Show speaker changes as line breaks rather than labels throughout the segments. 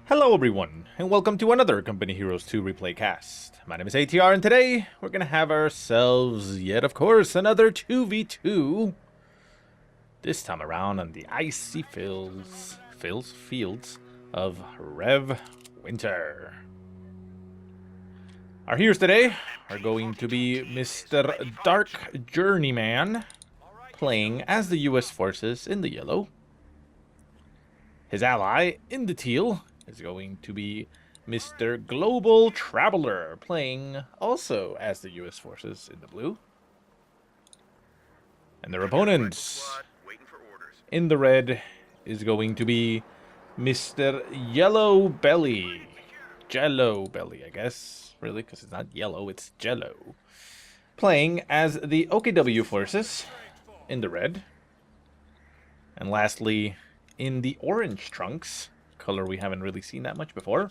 Hello everyone, and welcome to another Company Heroes 2 replay cast. My name is ATR, and today we're gonna have ourselves, yet of course, another 2v2. This time around on the icy fields of Rzhev Winter. Our heroes today are going to be Mr. Darkjourneyman, playing as the US forces in the yellow. His ally in the teal is going to be Mr. Global Traveler, playing also as the US forces in the blue. And their opponents in the red is going to be Mr. JellowBelly. JellowBelly, I guess, really, because it's not yellow, it's jello. Playing as the OKW forces in the red. And lastly, in the orange trunks, color we haven't really seen that much before,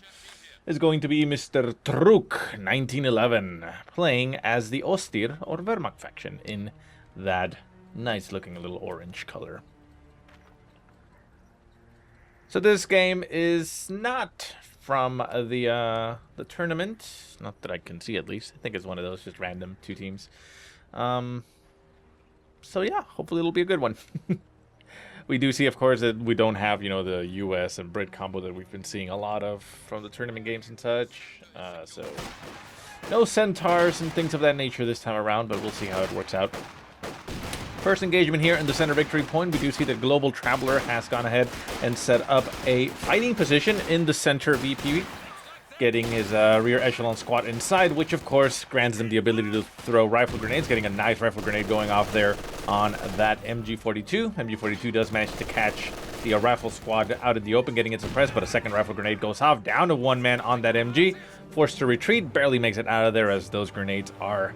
is going to be Mr. Truk 1911, playing as the Ostir or Wehrmacht faction in that nice looking little orange color. So this game is not from the tournament, not that I can see at least. I think it's one of those just random two teams. So yeah, hopefully it'll be a good one. We do see, of course, that we don't have, you know, the US and Brit combo that we've been seeing a lot of from the tournament games and such. So no centaurs and things of that nature this time around, but we'll see how it works out. First engagement here in the center victory point, we do see that Global Traveler has gone ahead and set up a fighting position in the center VP, getting his rear echelon squad inside, which of course grants them the ability to throw rifle grenades, getting a nice rifle grenade going off there on that MG42. MG42 does manage to catch the rifle squad out in the open, getting it suppressed, but a second rifle grenade goes off, down to one man on that MG, forced to retreat, barely makes it out of there as those grenades are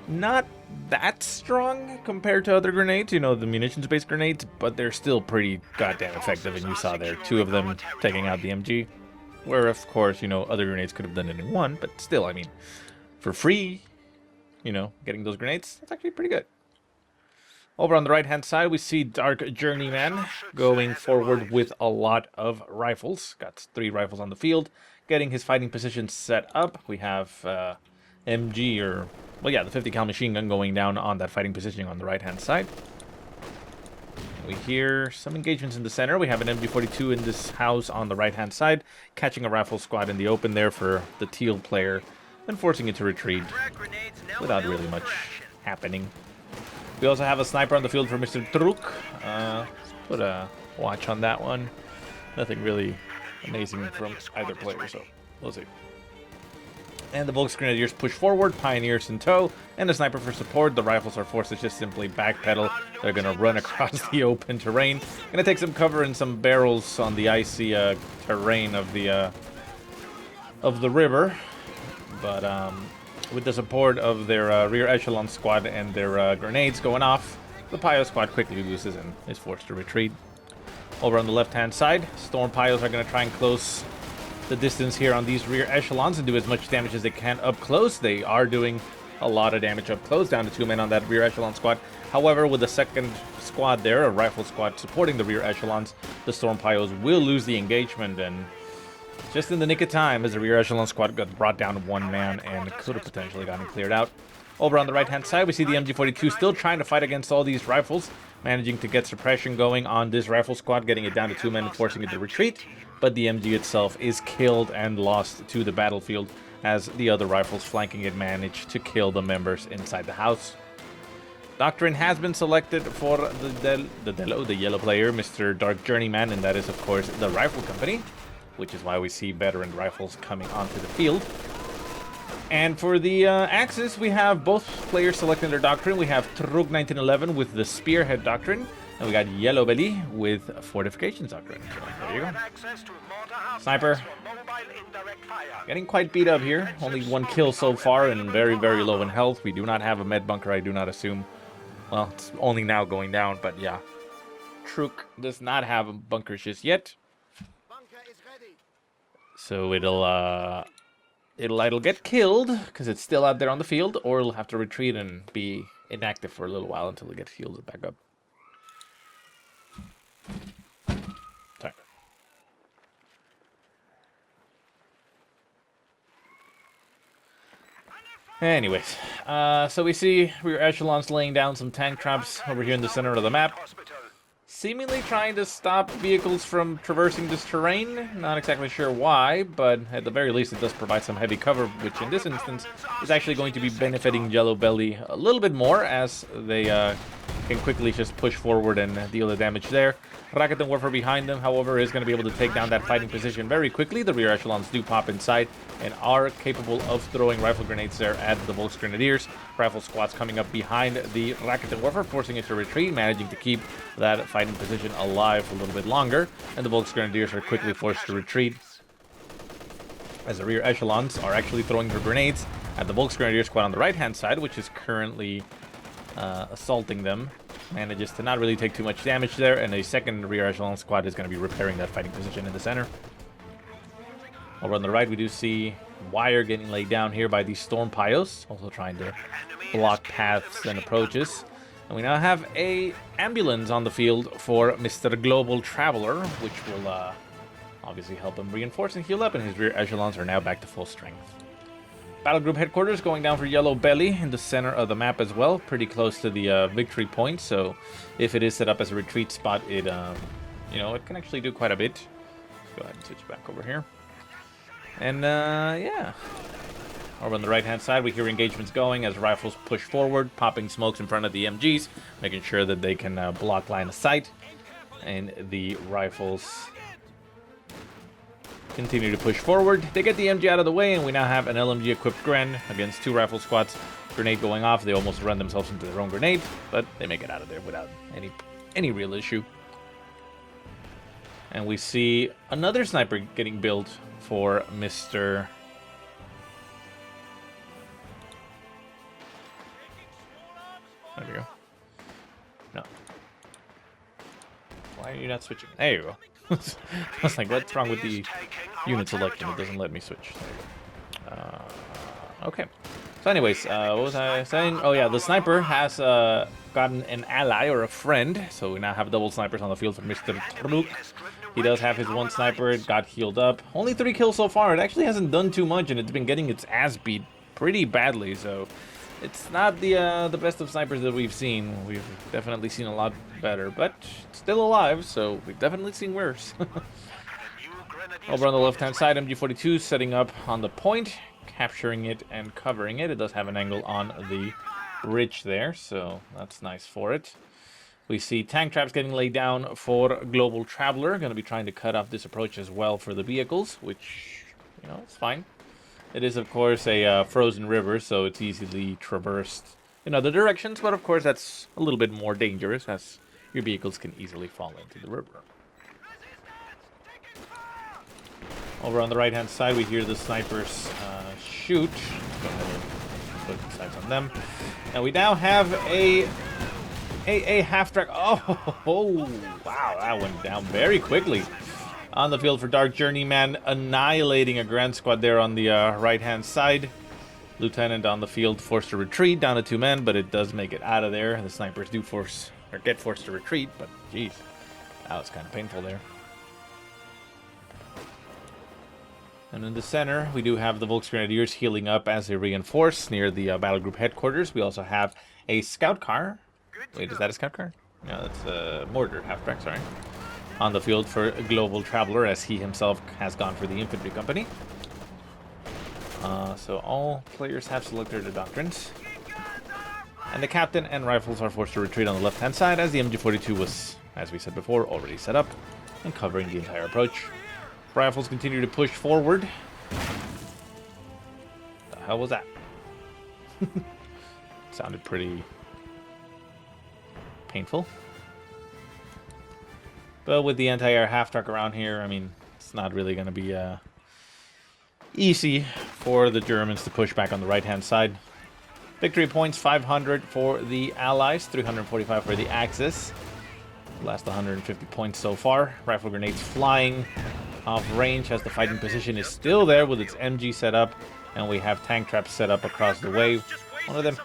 not that strong compared to other grenades, you know, the munitions-based grenades, but they're still pretty goddamn effective, and you saw there, two of them taking out the MG. Where, of course, you know, other grenades could have done it in one, but still, I mean, for free, you know, getting those grenades, that's actually pretty good. Over on the right-hand side, we see Darkjourneyman going forward with a lot of rifles. Got 3 rifles on the field, getting his fighting position set up. We have MG, or, well, yeah, the 50 cal machine gun going down on that fighting positioning on the right-hand side. We hear some engagements in the center. We have an MG42 in this house on the right-hand side, catching a rifle squad in the open there for the teal player, and forcing it to retreat without really much happening. We also have a sniper on the field for Mr. Truk. Put a watch on that one. Nothing really amazing from either player, so we'll see. And the Volksgrenadiers push forward, Pioneers in tow, and the sniper for support. The rifles are forced to just simply backpedal. They're going to run across the open terrain. Going to take some cover in some barrels on the icy terrain of the river. But with the support of their rear echelon squad and their grenades going off, the Pio squad quickly loses and is forced to retreat. Over on the left-hand side, Storm Pios are going to try and close the distance here on these rear echelons and do as much damage as they can up close. They are doing a lot of damage up close, down to 2 men on that rear echelon squad. However, with the second squad there, a rifle squad supporting the rear echelons, the Storm Pios will lose the engagement, and just in the nick of time as the rear echelon squad got brought down to 1 man and could have potentially gotten cleared out. Over on the right-hand side, we see the MG42 still trying to fight against all these rifles, managing to get suppression going on this rifle squad, getting it down to 2 men and forcing it to retreat. But the MG itself is killed and lost to the battlefield as the other rifles flanking it manage to kill the members inside the house. Doctrine has been selected for the yellow player, Mr. Darkjourneyman, and that is, of course, the rifle company, which is why we see veteran rifles coming onto the field. And for the Axis, we have both players selecting their Doctrine. We have Truk 1911 with the Spearhead Doctrine, and we got JellowBelly with Fortifications Doctrine. So there you go. Sniper getting quite beat up here. Only 1 kill so far and very, very low in health. We do not have a med bunker, I do not assume. Well, it's only now going down, but yeah. Truk does not have a bunker just yet. So it'll either get killed because it's still out there on the field, or it'll have to retreat and be inactive for a little while until it gets healed back up. Sorry. Anyways, so we see rear echelons laying down some tank traps over here in the center of the map, seemingly trying to stop vehicles from traversing this terrain. Not exactly sure why, but at the very least it does provide some heavy cover, which in this instance is actually going to be benefiting JellowBelly a little bit more, as they can quickly just push forward and deal the damage there. Rakuten Warfare behind them, however, is going to be able to take down that fighting position very quickly. The rear echelons do pop inside and are capable of throwing rifle grenades there at the Volksgrenadiers. Rifle squads coming up behind the Rakuten Warfare, forcing it to retreat, managing to keep that fighting position alive for a little bit longer. And the Volksgrenadiers are quickly forced to retreat, as the rear echelons are actually throwing their grenades at the Volksgrenadier squad on the right-hand side, which is currently assaulting them. Manages to not really take too much damage there, and a second rear echelon squad is going to be repairing that fighting position in the center. Over on the right, we do see wire getting laid down here by these storm pios, also trying to block paths and approaches. And we now have a ambulance on the field for Mr. Global Traveler, which will obviously help him reinforce and heal up, and his rear echelons are now back to full strength. Battle group headquarters going down for JellowBelly in the center of the map as well, pretty close to the victory point. So if it is set up as a retreat spot, it it can actually do quite a bit. Let's go ahead and switch back over here. And yeah, over on the right hand side, we hear engagements going as rifles push forward, popping smokes in front of the MGs, making sure that they can block line of sight, and the rifles continue to push forward. They get the MG out of the way, and we now have an LMG equipped Gren against two rifle squads. Grenade going off. They almost run themselves into their own grenade, but they make it out of there without any real issue. And we see another sniper getting built for Mr. There we go. No. Why are you not switching? There you go. I was like, what's wrong with the unit selection? It doesn't let me switch. Okay. So anyways, what was I saying? Oh yeah, the sniper has gotten an ally or a friend. So we now have double snipers on the field for Mr. Truk. He does have his one sniper. It got healed up. Only 3 kills so far. It actually hasn't done too much, and it's been getting its ass beat pretty badly. So it's not the best of snipers that we've seen. We've definitely seen a lot better, but it's still alive, so we've definitely seen worse. Over on the left-hand side, MG42 setting up on the point, capturing it and covering it. It does have an angle on the ridge there, so that's nice for it. We see tank traps getting laid down for Global Traveler. Going to be trying to cut off this approach as well for the vehicles, which, it's fine. It is, of course, a frozen river, so it's easily traversed in other directions, but of course that's a little bit more dangerous, as your vehicles can easily fall into the river. Over on the right-hand side, we hear the snipers shoot. Go ahead and put sights on them. And we now have a half-track. Oh, wow, that went down very quickly. On the field for Darkjourneyman, annihilating a Grand Squad there on the right-hand side. Lieutenant on the field forced to retreat, down to 2 men, but it does make it out of there. The snipers do get forced to retreat, but geez, that was kind of painful there. And in the center, we do have the Volksgrenadiers healing up as they reinforce near the battle group headquarters. We also have a scout car. Wait, is that a scout car? No, that's a mortar half-track, sorry. On the field for Global Traveler, as he himself has gone for the Infantry company. So all players have selected their doctrines. And the captain and rifles are forced to retreat on the left-hand side, as the MG42 was, as we said before, already set up and covering the entire approach. Rifles continue to push forward. The hell was that? Sounded pretty painful. But with the anti-air half-track around here, I mean, it's not really going to be easy for the Germans to push back on the right-hand side. Victory points 500 for the Allies, 345 for the Axis. Last 150 points so far. Rifle grenades flying off range as the fighting position is still there with its MG set up, and we have tank traps set up across the way. One of them.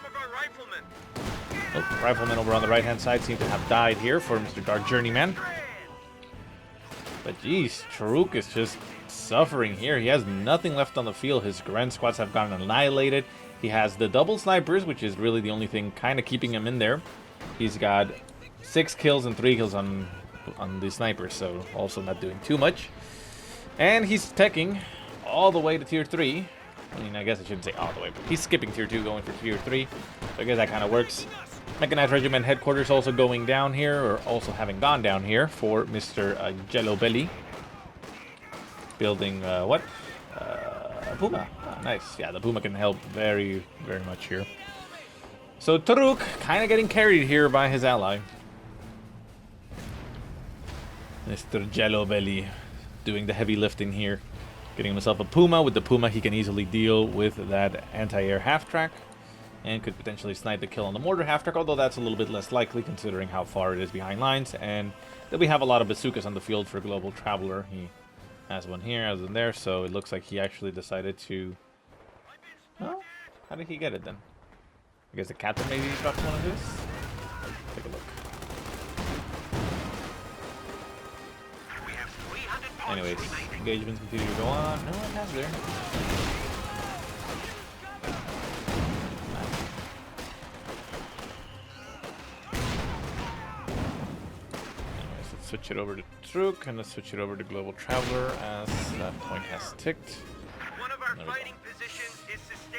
Oh, riflemen over on the right-hand side seem to have died here for Mr. Darkjourneyman. But geez, Truk is just suffering here. He has nothing left on the field. His Grand Squads have gotten annihilated, He has the double snipers, which is really the only thing kind of keeping him in there. He's got 6 kills and 3 kills on the snipers, so also not doing too much. And he's teching all the way to tier 3. I mean, I guess I shouldn't say all the way, but he's skipping tier 2, going for tier 3. So I guess that kind of works. Mechanized Regiment headquarters also going down here, or also having gone down here for Mr. JellowBelly. Building, what? A Puma. Oh, nice. Yeah, the Puma can help very, very much here. So Truk kind of getting carried here by his ally. Mr. JellowBelly doing the heavy lifting here. Getting himself a Puma. With the Puma, he can easily deal with that anti-air half-track. And could potentially snipe the kill on the mortar half-track, although that's a little bit less likely considering how far it is behind lines. And that we have a lot of bazookas on the field for Global Traveler. He has one here, has one there, so it looks like he actually decided to... Oh, how did he get it then? I guess the captain maybe dropped one of his? Take a look. Anyways, engagements continue to go on. No one has there. Anyways, let's switch it over to Truk, and let's switch it over to Global Traveler as that point has ticked.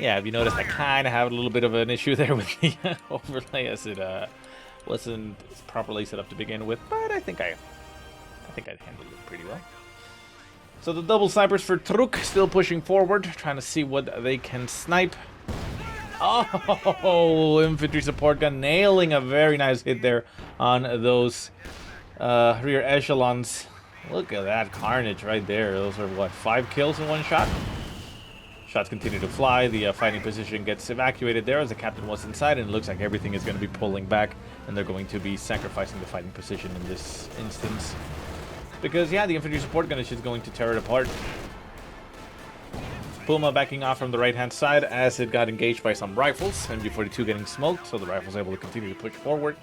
Yeah, if you notice, I kind of have a little bit of an issue there with the overlay as it wasn't properly set up to begin with, but I think I handled it pretty well. So the double snipers for Truk still pushing forward, trying to see what they can snipe. Oh, infantry support gun nailing a very nice hit there on those rear echelons. Look at that carnage right there. Those are, what, 5 kills in one shot? Shots continue to fly. The fighting position gets evacuated there as the captain was inside, and it looks like everything is going to be pulling back, and they're going to be sacrificing the fighting position in this instance. Because, yeah, the infantry support gun is just going to tear it apart. Puma backing off from the right-hand side as it got engaged by some rifles. MG42 getting smoked, so the rifle's able to continue to push forward.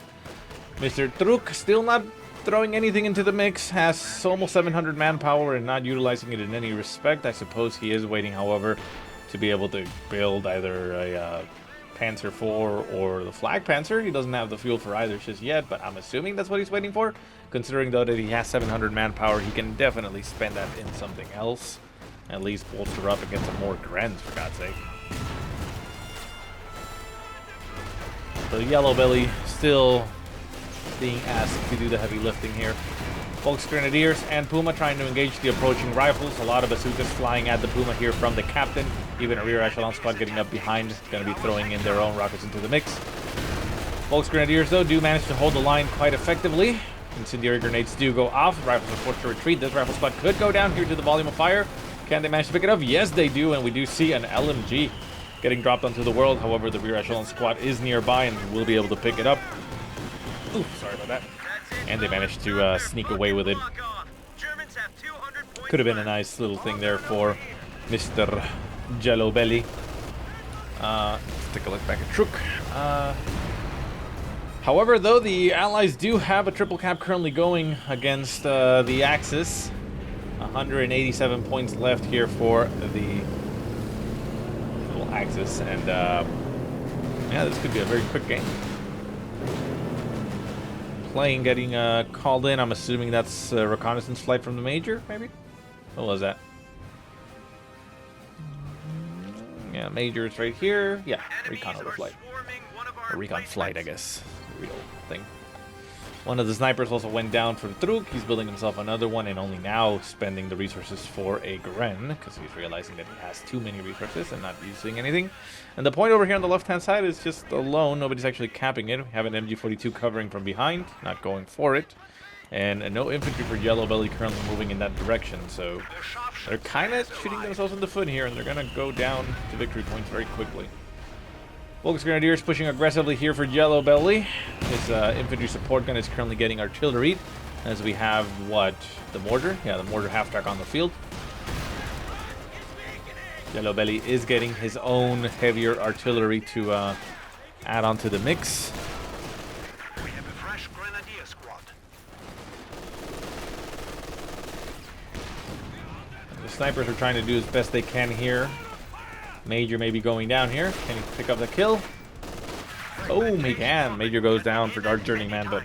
Mr. Truk still not throwing anything into the mix, has almost 700 manpower and not utilizing it in any respect. I suppose he is waiting, however, to be able to build either a Panzer IV or the Flag Panzer. He doesn't have the fuel for either just yet, but I'm assuming that's what he's waiting for. Considering, though, that he has 700 manpower, he can definitely spend that in something else. At least bolster up and get some more Grens, for God's sake. So JellowBelly still being asked to do the heavy lifting here. Volks Grenadiers and Puma trying to engage the approaching rifles. A lot of bazookas flying at the Puma here from the captain. Even a rear echelon squad getting up behind, going to be throwing in their own rockets into the mix. Volks Grenadiers, though, do manage to hold the line quite effectively. Incendiary grenades do go off. Rifles are forced to retreat. This rifle squad could go down here to the volume of fire. Can they manage to pick it up? Yes, they do, and we do see an LMG getting dropped onto the world. However, the rear echelon squad is nearby and will be able to pick it up. Ooh, sorry about that. And they managed to sneak away with it. Could have been a nice little thing there for Mr. JellowBelly. Let's take a look back at Truk. However, though, the Allies do have a triple cap currently going against the Axis. 187 points left here for the little Axis. And, yeah, this could be a very quick game. Plane getting called in. I'm assuming that's a reconnaissance flight from the Major, maybe? What was that? Yeah, Major is right here. Yeah, recon over flight. Or recon flight, I guess. Real thing. One of the snipers also went down for Truk. He's building himself another one and only now spending the resources for a Gren because he's realizing that he has too many resources and not using anything. And the point over here on the left-hand side is just alone. Nobody's actually capping it. We have an MG42 covering from behind, not going for it. And no infantry for JellowBelly currently moving in that direction. So they're kind of shooting themselves in the foot here, and they're going to go down to victory points very quickly. Volks Grenadiers pushing aggressively here for JellowBelly. His infantry support gun is currently getting artillery, as we have, what, the mortar? Yeah, the mortar half-track on the field. JellowBelly is getting his own heavier artillery to add on to the mix.
We have a fresh grenadier squad.
And the snipers are trying to do as best they can here. Major may be going down here. Can he pick up the kill? Oh, he can. Major goes down for Dark Journeyman, but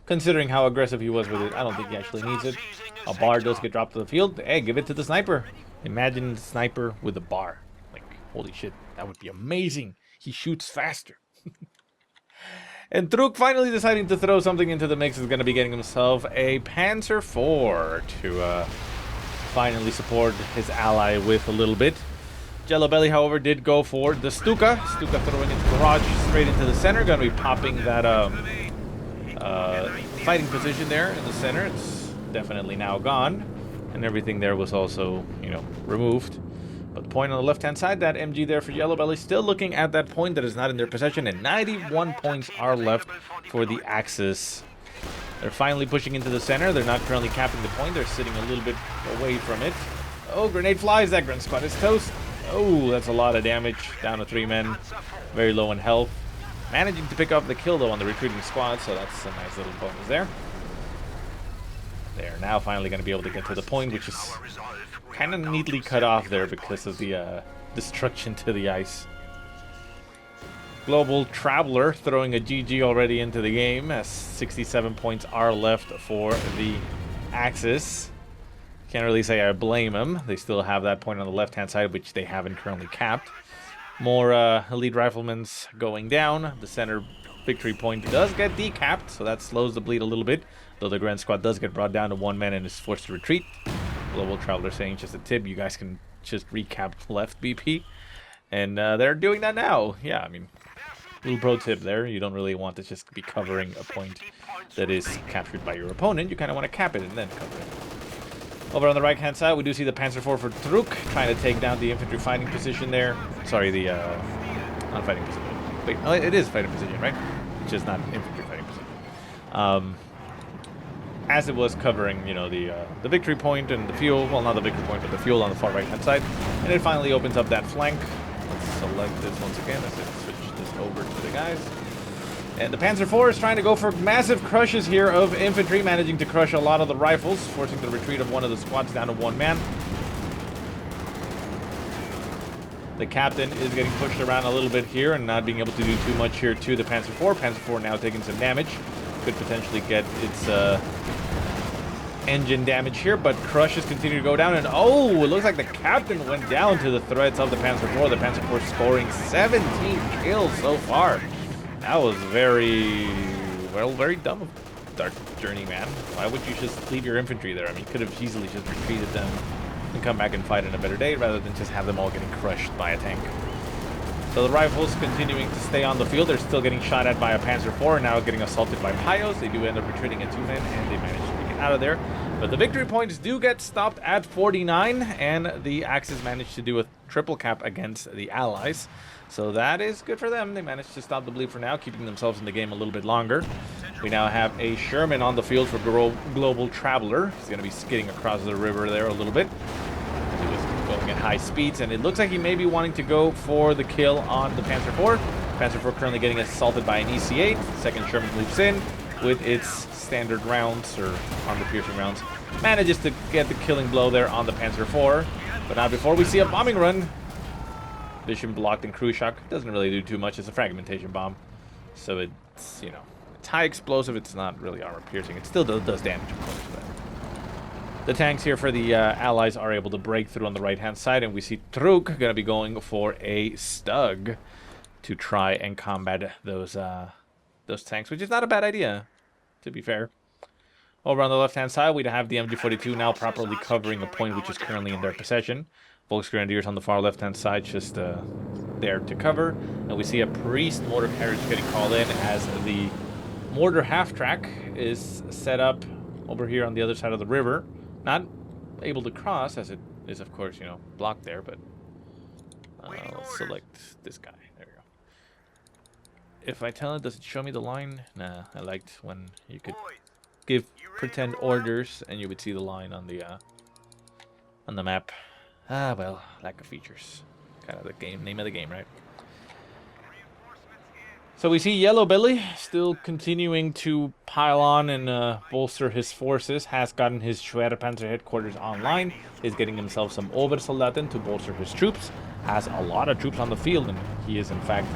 considering how aggressive he was with it, I don't think he actually needs it. A bar does get dropped to the field. Hey, give it to the sniper. Imagine the sniper with a bar. Like, holy shit, that would be amazing. He shoots faster. And Truk finally deciding to throw something into the mix is going to be getting himself a Panzer IV to finally support his ally with a little bit. JellowBelly, however, did go for the Stuka. Stuka throwing into Garage straight into the center. Going to be popping that fighting position there in the center. It's definitely now gone. And everything there was also, you know, removed. But the point on the left-hand side, that MG there for JellowBelly, still looking at that point that is not in their possession, and 91 points are left for the Axis. They're finally pushing into the center. They're not currently capping the point. They're sitting a little bit away from it. Oh, grenade flies. That Grunt Squad is toast. Oh, that's a lot of damage. Down to 3 men. Very low in health. Managing to pick up the kill, though, on the retreating squad, so that's a nice little bonus there. They're now finally going to be able to get to the point, which is kind of neatly cut off there because of the destruction to the ice. Global Traveler throwing a GG already into the game, as 67 points are left for the Axis. Can't really say I blame them. They still have that point on the left-hand side, which they haven't currently capped. More elite riflemen's going down. The center victory point does get decapped, so that slows the bleed a little bit. Though the Grand Squad does get brought down to 1 man and is forced to retreat. Global Traveler saying, just a tip, you guys can just recap left BP. And they're doing that now. Yeah, I mean, little pro tip there. You don't really want to just be covering a point that is captured by your opponent. You kind of want to cap it and then cover it. Over on the right-hand side, we do see the Panzer IV for Truk trying to take down the infantry fighting position there. Sorry, the not fighting position. Wait, oh, it is fighting position, right? It's just not infantry fighting position. As it was covering, you know, the victory point and the fuel. Well, not the victory point, but the fuel on the far right-hand side. And it finally opens up that flank. Let's select this once again. Let's switch this over to the guys. And the Panzer IV is trying to go for massive crushes here of infantry, managing to crush a lot of the rifles, forcing the retreat of one of the squads down to 1 man. The captain is getting pushed around a little bit here and not being able to do too much here to the Panzer IV. Panzer IV now taking some damage. Could potentially get its engine damage here, but crushes continue to go down. And oh, it looks like the captain went down to the threats of the Panzer IV. The Panzer IV scoring 17 kills so far. That was very dumb of Dark Journeyman. Why would you just leave your infantry there? I mean, you could have easily just retreated them and come back and fight in a better day rather than just have them all getting crushed by a tank. So the rifles continuing to stay on the field. They're still getting shot at by a Panzer IV, now getting assaulted by Pios. They do end up retreating at 2 men, and they manage to get out of there. But the victory points do get stopped at 49, and the Axis managed to do a triple cap against the Allies. So that is good for them. They managed to stop the bleed for now, keeping themselves in the game a little bit longer. We now have a Sherman on the field for Global Traveler. He's going to be skidding across the river there a little bit. He was going at high speeds, and it looks like he may be wanting to go for the kill on the Panzer IV. Panzer IV currently getting assaulted by an EC-8. Second Sherman loops in with its standard rounds, or armor-piercing rounds. Manages to get the killing blow there on the Panzer IV. But not before we see a bombing run. Vision blocked and crew shock. Doesn't really do too much. It's a fragmentation bomb. So it's, you know, it's high explosive. It's not really armor piercing. It still does damage, of course. But the tanks here for the Allies are able to break through on the right-hand side. And we see Truk going to be going for a Stug to try and combat those tanks, which is not a bad idea, to be fair. Over on the left-hand side, we have the MG42 now properly covering a point which is currently in their possession. Volksgrenadiers on the far left-hand side just there to cover. And we see a Priest mortar carriage getting called in as the mortar half-track is set up over here on the other side of the river. Not able to cross, as it is, of course, you know, blocked there, but let's select this guy. There we go. If I tell it, does it show me the line? Nah, I liked when you could give pretend orders and you would see the line on the map. Ah, well, lack of features. Kind of the name of the game, right? So we see JellowBelly still continuing to pile on and bolster his forces. Has gotten his Schwerpanzer headquarters online. Is getting himself some Obersoldaten to bolster his troops. Has a lot of troops on the field, and he is in fact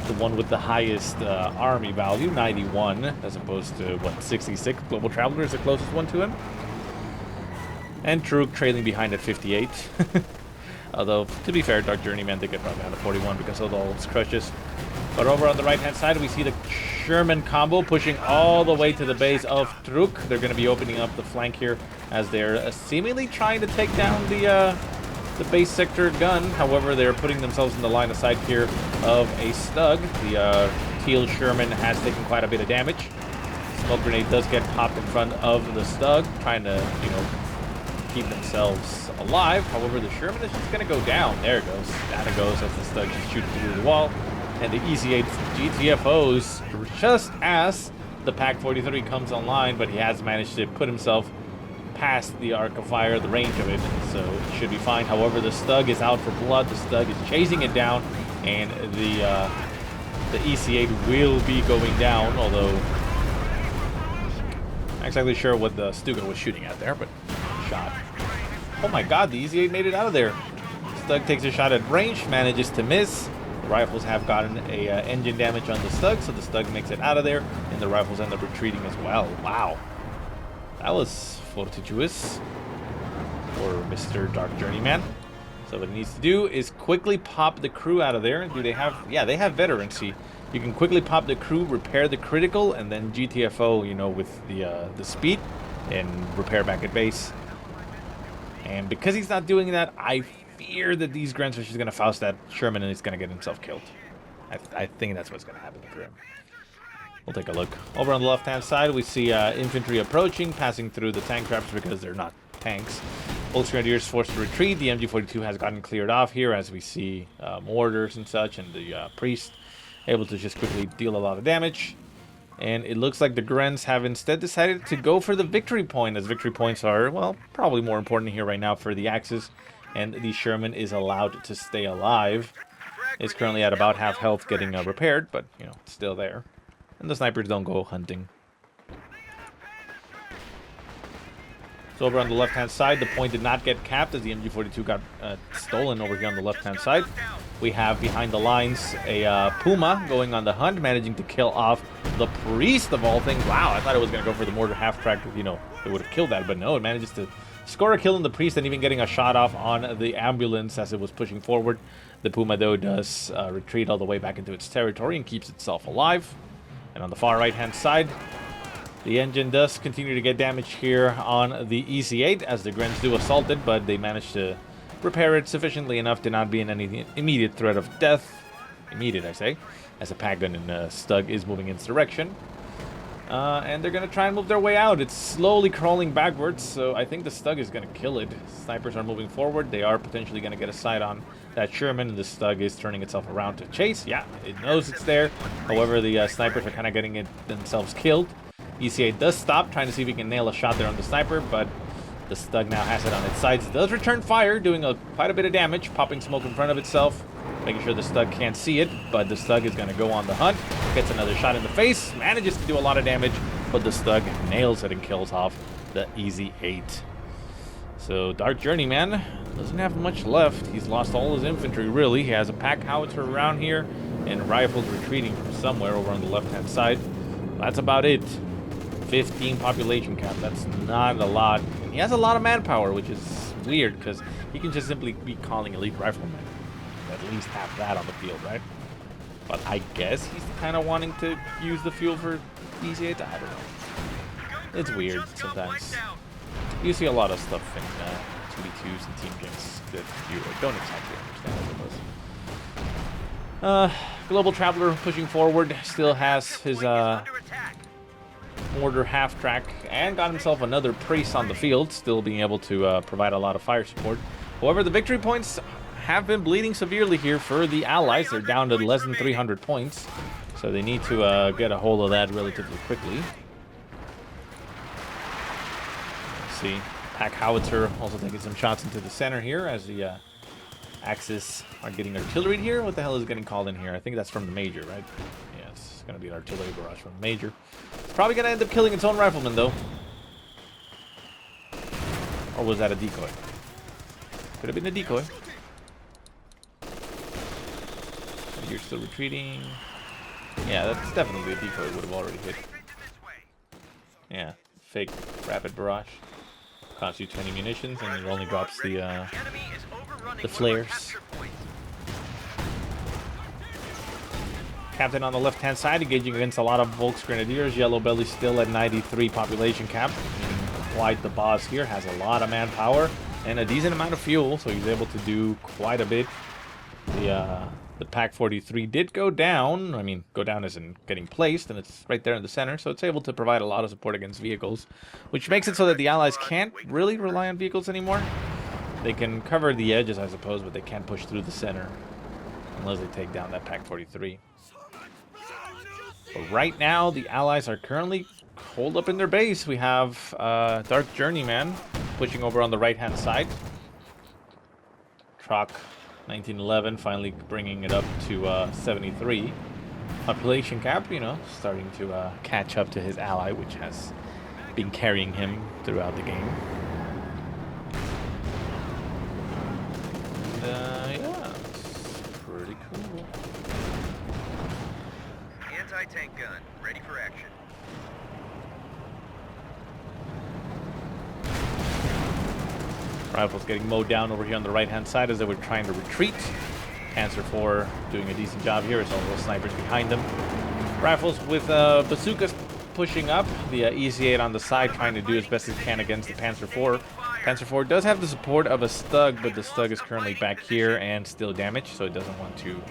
the one with the highest army value, 91, as opposed to what, 66. Global Traveler is the closest one to him. And Truk trailing behind at 58. Although, to be fair, Dark Journeyman did get brought down to 41 because of all its crushes. But over on the right-hand side, we see the Sherman combo pushing all the way to the base of Truk. They're going to be opening up the flank here as they're seemingly trying to take down the base sector gun. However, they're putting themselves in the line of sight here of a Stug. The Teal Sherman has taken quite a bit of damage. Smoke grenade does get popped in front of the Stug, trying to, you know, keep themselves alive. However, the Sherman is just going to go down. There it goes. Down it goes as the Stug just shoots through the wall. And the EC8 GTFOs just as the PaK-43 comes online, but he has managed to put himself past the arc of fire, the range of it, so it should be fine. However, the Stug is out for blood. The Stug is chasing it down, and the EC8 will be going down, although not exactly sure what the Stuka was shooting at there, but shot. Oh my god, the EC8 made it out of there. Stug takes a shot at range, manages to miss. Rifles have gotten a engine damage on the Stug, so the Stug makes it out of there, and the rifles end up retreating as well. Wow, that was fortuitous for Mr. Dark Journeyman. So what he needs to do is quickly pop the crew out of there. Do they have? Yeah, they have veterancy. You can quickly pop the crew, repair the critical, and then GTFO, you know, with the speed, and repair back at base. And because he's not doing that, I fear that these Grensfish is going to Faust that Sherman and he's going to get himself killed. I think that's what's going to happen for him. We'll take a look. Over on the left-hand side, we see infantry approaching, passing through the tank traps because they're not tanks. Volks Grenadiers forced to retreat. The MG42 has gotten cleared off here as we see mortars and such, and the priest able to just quickly deal a lot of damage. And it looks like the Grens have instead decided to go for the victory point, as victory points are, well, probably more important here right now for the Axis. And the Sherman is allowed to stay alive. It's currently at about half health getting repaired, but, you know, it's still there. And the snipers don't go hunting. So over on the left-hand side, the point did not get capped as the MG42 got stolen over here on the left-hand side. We have behind the lines a Puma going on the hunt, managing to kill off the priest of all things. Wow, I thought it was going to go for the mortar half-track, you know, it would have killed that, but no, it manages to score a kill on the priest and even getting a shot off on the ambulance as it was pushing forward. The Puma, though, does retreat all the way back into its territory and keeps itself alive. And on the far right-hand side, the engine does continue to get damage here on the EC8 as the Grens do assault it, but they manage to repair it sufficiently enough to not be in any immediate threat of death. Immediate, I say, as a PaK gun and Stug is moving in its direction. And they're going to try and move their way out. It's slowly crawling backwards, so I think the Stug is going to kill it. Snipers are moving forward. They are potentially going to get a sight on that Sherman, and the Stug is turning itself around to chase. Yeah, it knows it's there. However, the snipers are kind of getting it themselves killed. ECA does stop, trying to see if he can nail a shot there on the sniper, but the Stug now has it on its sides. It does return fire, doing quite a bit of damage, popping smoke in front of itself, making sure the Stug can't see it, but the Stug is going to go on the hunt. Gets another shot in the face, manages to do a lot of damage, but the Stug nails it and kills off the EZ8. So Dark Journeyman doesn't have much left. He's lost all his infantry, really. He has a PaK howitzer around here and rifles retreating from somewhere over on the left-hand side. That's about it. 15 population cap. That's not a lot. He has a lot of manpower, which is weird because he can just simply be calling elite riflemen. At least have that on the field, right? But I guess he's kind of wanting to use the fuel for EZ8. I don't know. It's weird sometimes. You see a lot of stuff in 2v2s and team games that you don't exactly understand, I suppose. Global Traveler pushing forward, still has his mortar half-track and got himself another priest on the field, still being able to provide a lot of fire support. However, the victory points have been bleeding severely here for the Allies. They're down to less than 300 points, so they need to get a hold of that relatively quickly. Let's see, PaK howitzer also taking some shots into the center here as the Axis are getting artillery here. What the hell is getting called in here? I think that's from the Major, right? Yes. going to be an artillery barrage from the Major. Probably going to end up killing its own rifleman, though. Or was that a decoy? Could have been a decoy. You're still retreating. Yeah, that's definitely a decoy. Would have already hit. Yeah, fake rapid barrage. Costs you 20 munitions, and it only drops the flares. Captain on the left-hand side, engaging against a lot of Volks Grenadiers. JellowBelly still at 93 population cap. Quite the boss here. Has a lot of manpower and a decent amount of fuel, so he's able to do quite a bit. The Pack 43 did go down. I mean, go down isn't getting placed, and it's right there in the center, so it's able to provide a lot of support against vehicles, which makes it so that the Allies can't really rely on vehicles anymore. They can cover the edges, I suppose, but they can't push through the center unless they take down that Pack 43. But right now, the Allies are currently holed up in their base. We have Dark Journeyman pushing over on the right-hand side. Troc 1911 finally bringing it up to 73. Population cap, you know, starting to catch up to his ally, which has been carrying him throughout the game. And, yeah, it's pretty cool.
Anti-tank gun, ready for action.
Rifles getting mowed down over here on the right-hand side as they were trying to retreat. Panzer IV doing a decent job here. There's also snipers behind them. Rifles with bazookas pushing up. The EC8 on the side trying to do as best as it can against the Panzer IV. Panzer IV does have the support of a Stug, but the Stug is currently back here and still damaged, so it doesn't want to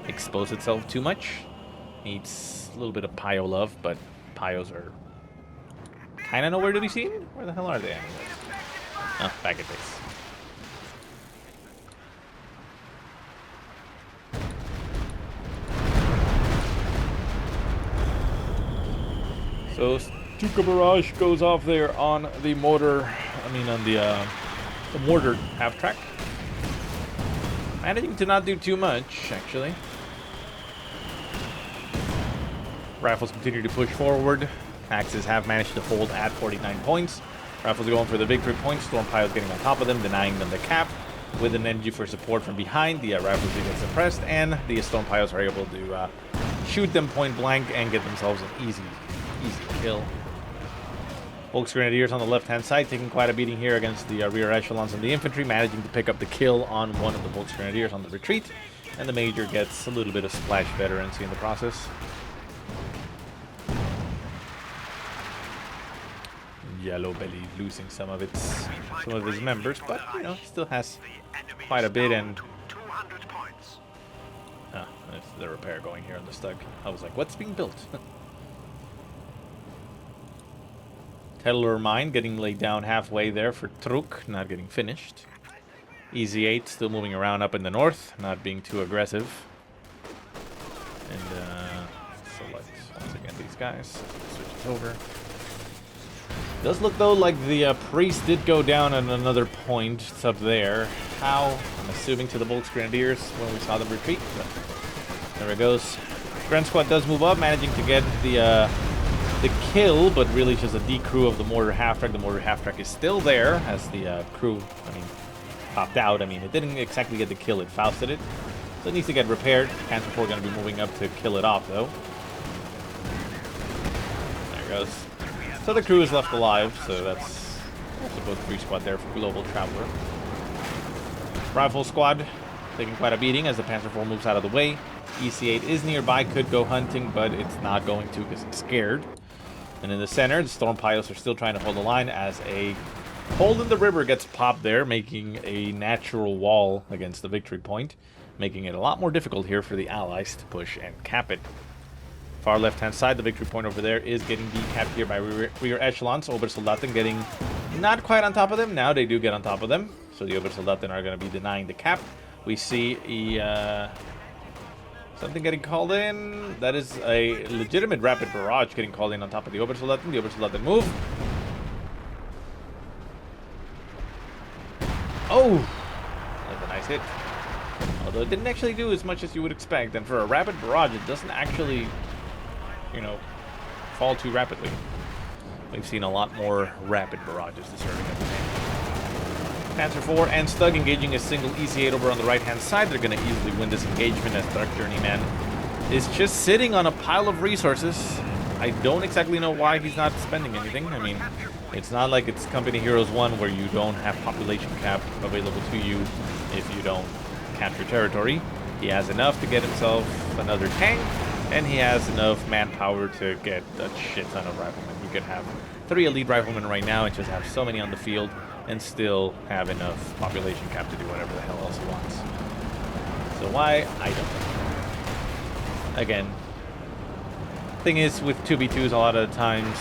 expose itself too much. Needs a little bit of Pio love, but Pios are kind of nowhere to be seen. Where the hell are they anyway? Oh, back at base. So Stuka Barrage goes off there on the mortar. I mean, on the mortar half track. Managing to not do too much, actually. Rifles continue to push forward. Axes have managed to hold at 49 points. Rifles are going for the victory point. Storm Piles getting on top of them, denying them the cap. With an energy for support from behind, the rifles do get suppressed, and the Storm Piles are able to shoot them point blank and get themselves an easy kill. Volks Grenadiers on the left-hand side taking quite a beating here against the rear echelons and the infantry, managing to pick up the kill on one of the Volks Grenadiers on the retreat, and the Major gets a little bit of splash veterancy in the process. JellowBelly losing some of his members, but you know, still has quite a bit. And there's the repair going here on the Stug. I was like, what's being built? Teller Mine getting laid down halfway there for Truk, not getting finished. Easy 8 still moving around up in the north, not being too aggressive. And select once again these guys. Switch it over. Does look though like the priest did go down at another point. It's up there. How? I'm assuming to the Volks Grenadiers when we saw them retreat. But there it goes. Grand Squad does move up, managing to get the kill, but really just a decrew of the mortar half track. The mortar half track is still there as the crew, popped out. I mean, it didn't exactly get the kill; it Fausted it, so it needs to get repaired. Panzer IV going to be moving up to kill it off, though. There it goes. So the crew is left alive, so that's both free squad there for Global Traveler. Rifle squad taking quite a beating as the Panzer IV moves out of the way. EC8 is nearby, could go hunting, but it's not going to because it's scared. And in the center, the Storm Pilots are still trying to hold the line as a hole in the river gets popped there, making a natural wall against the victory point, making it a lot more difficult here for the Allies to push and cap it. Far left-hand side, the victory point over there is getting decapped here by rear echelons. Obersoldaten getting not quite on top of them. Now they do get on top of them. So the Obersoldaten are going to be denying the cap. We see something getting called in. That is a legitimate rapid barrage getting called in on top of the Obersoldaten. The Obersoldaten move. Oh! That's a nice hit. Although it didn't actually do as much as you would expect. And for a rapid barrage, it doesn't actually you know, fall too rapidly. We've seen a lot more rapid barrages deserving of the name. Panzer IV and Stug engaging a single EC8 over on the right-hand side. They're going to easily win this engagement as Dark Journeyman is just sitting on a pile of resources. I don't exactly know why he's not spending anything. I mean, it's not like it's Company Heroes 1 where you don't have population cap available to you if you don't capture territory. He has enough to get himself another tank, and he has enough manpower to get a shit ton of riflemen. You could have 3 elite riflemen right now and just have so many on the field and still have enough population cap to do whatever the hell else he wants. So why? I don't know. Again, thing is, with 2v2s, a lot of the times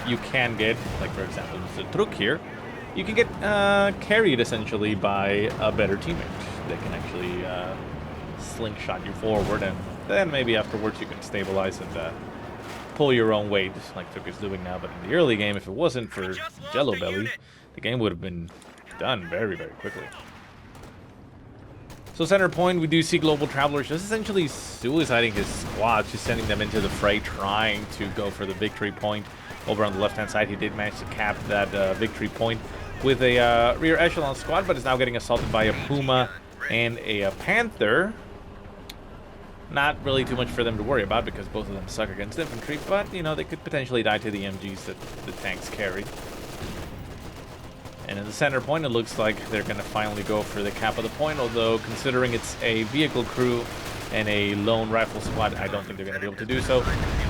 you can get, like for example, the Truk here, you can get carried essentially by a better teammate. They can actually slingshot you forward, and then maybe afterwards you can stabilize and pull your own weight, like Truk is doing now. But in the early game, if it wasn't for JellowBelly, the game would have been done very, very quickly. So center point, we do see Global Traveler just essentially suiciding his squad, just sending them into the fray, trying to go for the victory point. Over on the left-hand side, he did manage to cap that victory point with a rear echelon squad, but is now getting assaulted by a Puma and a Panther. Not really too much for them to worry about because both of them suck against infantry, but, you know, they could potentially die to the MGs that the tanks carry. And in the center point, it looks like they're going to finally go for the cap of the point, although considering it's a vehicle crew and a lone rifle squad, I don't think they're going to be able to do so.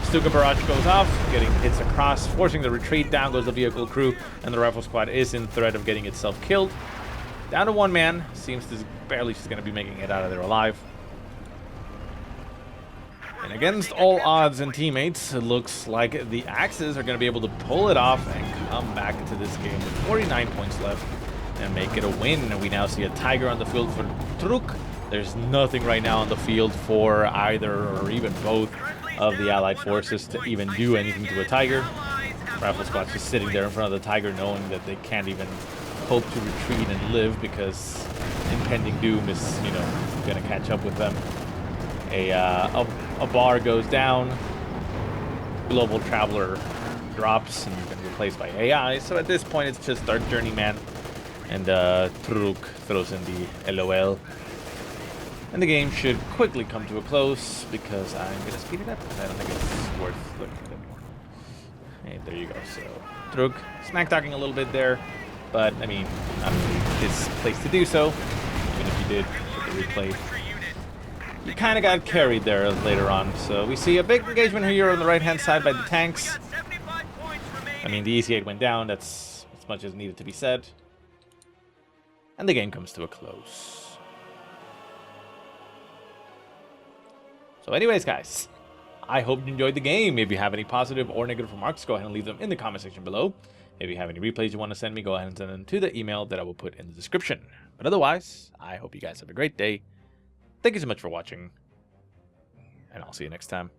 Stuka Barrage goes off, getting hits across, forcing the retreat. Down goes the vehicle crew, and the rifle squad is in threat of getting itself killed. Down to 1 man. Seems to barely she's going to be making it out of there alive. And against all odds and teammates, it looks like the Axes are going to be able to pull it off and come back to this game with 49 points left and make it a win. And we now see a Tiger on the field for Truk. There's nothing right now on the field for either or even both of the Allied forces to even do anything to a Tiger. Rifle squad's just sitting there in front of the Tiger knowing that they can't even hope to retreat and live because impending doom is, you know, going to catch up with them. A bar goes down, Global Traveler drops and been replaced by AI. So at this point, it's just Dark Journeyman, and Truk throws in the LOL. And the game should quickly come to a close because I'm going to speed it up. I don't think it's worth looking at anymore. Hey, there you go. So Truk smack talking a little bit there, but I mean, not really his place to do so. Even if you did with the replay, you kind of got carried there later on. So we see a big engagement here on the right-hand side by the tanks. I mean, the EC8 went down. That's as much as needed to be said. And the game comes to a close. So anyways, guys, I hope you enjoyed the game. If you have any positive or negative remarks, go ahead and leave them in the comment section below. If you have any replays you want to send me, go ahead and send them to the email that I will put in the description. But otherwise, I hope you guys have a great day. Thank you so much for watching, and I'll see you next time.